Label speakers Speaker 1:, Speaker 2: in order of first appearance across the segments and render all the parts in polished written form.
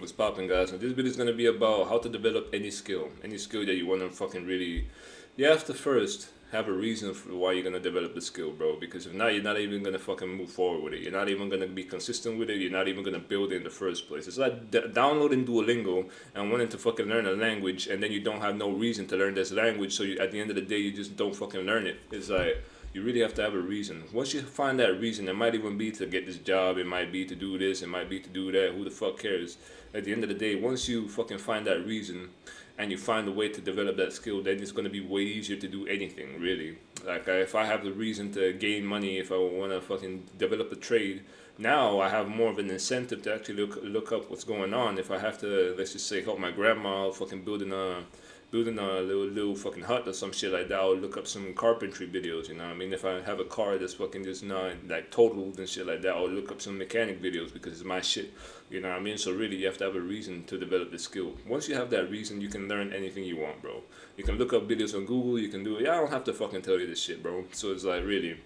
Speaker 1: What's poppin', guys? And this video is gonna be about how to develop any skill that you wanna fucking really. You have to first have a reason for why you're gonna develop the skill, bro. Because if not, you're not even gonna fucking move forward with it. You're not even gonna be consistent with it. You're not even gonna build it in the first place. It's like downloading Duolingo and wanting to fucking learn a language, and then you don't have no reason to learn this language. So at the end of the day, you just don't fucking learn it. It's like you really have to have a reason. Once you find that reason, it might even be to get this job, it might be to do this, it might be to do that. Who the fuck cares? At the end of the day, once you fucking find that reason and you find a way to develop that skill, then it's gonna be way easier to do anything, really. Like if I have the reason to gain money, if I wanna fucking develop a trade, now I have more of an incentive to actually look up what's going on. If I have to, let's just say, help my grandma fucking building a little fucking hut or some shit like that, I'll look up some carpentry videos, you know what I mean? If I have a car that's fucking just not like totaled and shit like that, I'll look up some mechanic videos because it's my shit, you know what I mean? So really, you have to have a reason to develop the skill. Once you have that reason, you can learn anything you want, bro. You can look up videos on Google, you can do it. Yeah, I don't have to fucking tell you this shit, bro. So it's like, really,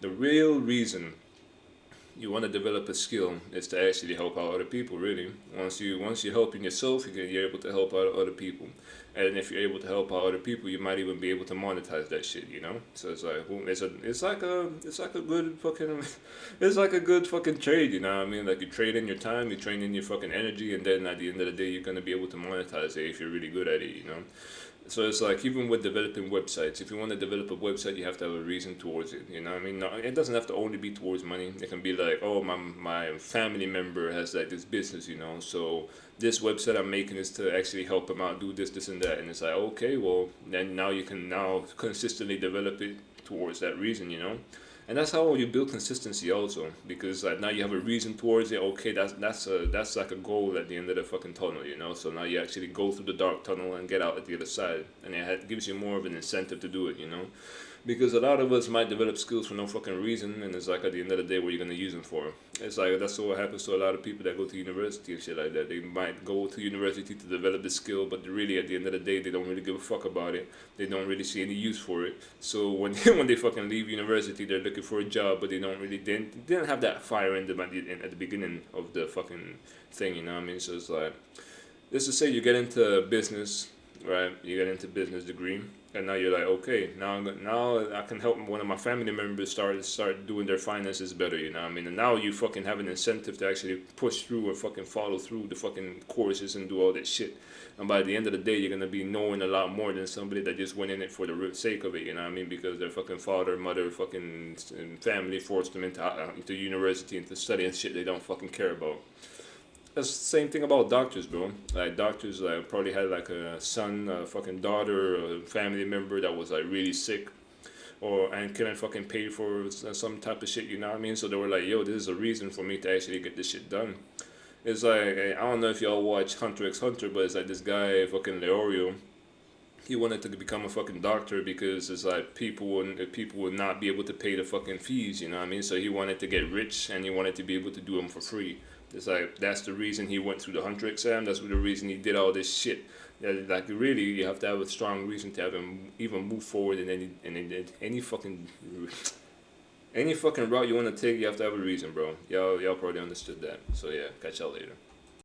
Speaker 1: the real reason you want to develop a skill is to actually help out other people, really. Once you're helping yourself, you're able to help out other people, and if you're able to help out other people, you might even be able to monetize that shit, you know. So it's like it's like a good fucking it's like a good fucking trade, you know what I mean? Like you trade in your time, you trade in your fucking energy, and then at the end of the day, you're gonna be able to monetize it if you're really good at it, you know. So it's like even with developing websites, if you want to develop a website, you have to have a reason towards it. You know what I mean? No, it doesn't have to only be towards money. It can be like, oh, my family member has like this business, you know. So this website I'm making is to actually help him out, do this, and that. And it's like, okay, well, then now you can now consistently develop it towards that reason, you know. And that's how you build consistency also, because like now you have a reason towards it. Okay, that's like a goal at the end of the fucking tunnel, you know. So now you actually go through the dark tunnel and get out at the other side, and gives you more of an incentive to do it, you know. Because a lot of us might develop skills for no fucking reason, and it's like at the end of the day, what you're gonna use them for. It's like that's what happens to a lot of people that go to university and shit like that. They might go to university to develop the skill, but really at the end of the day, they don't really give a fuck about it. They don't really see any use for it. So when when they fucking leave university, they're looking for a job, but they didn't have that fire in them at the beginning of the fucking thing. You know what I mean? So it's like, let's just say you get into business, right? You get into business degree, and now you're like, okay, now I can help one of my family members start doing their finances better. You know what I mean? And now you fucking have an incentive to actually push through or fucking follow through the fucking courses and do all that shit. And by the end of the day, you're gonna be knowing a lot more than somebody that just went in it for the real sake of it. You know what I mean? Because their fucking father, mother, fucking family forced them into university and to study and shit they don't fucking care about. That's the same thing about doctors, bro. Like doctors, like probably had like a son, a fucking daughter, or a family member that was like really sick, or and couldn't fucking pay for some type of shit. You know what I mean? So they were like, "Yo, this is a reason for me to actually get this shit done." It's like I don't know if y'all watch Hunter x Hunter, but it's like this guy, fucking Leorio. He wanted to become a fucking doctor because it's like people would not be able to pay the fucking fees, you know what I mean? So he wanted to get rich and he wanted to be able to do them for free. It's like that's the reason he went through the Hunter exam. That's the reason he did all this shit. Like really, you have to have a strong reason to have him even move forward in any fucking any fucking route you want to take. You have to have a reason, bro. Y'all probably understood that. So yeah, catch y'all later.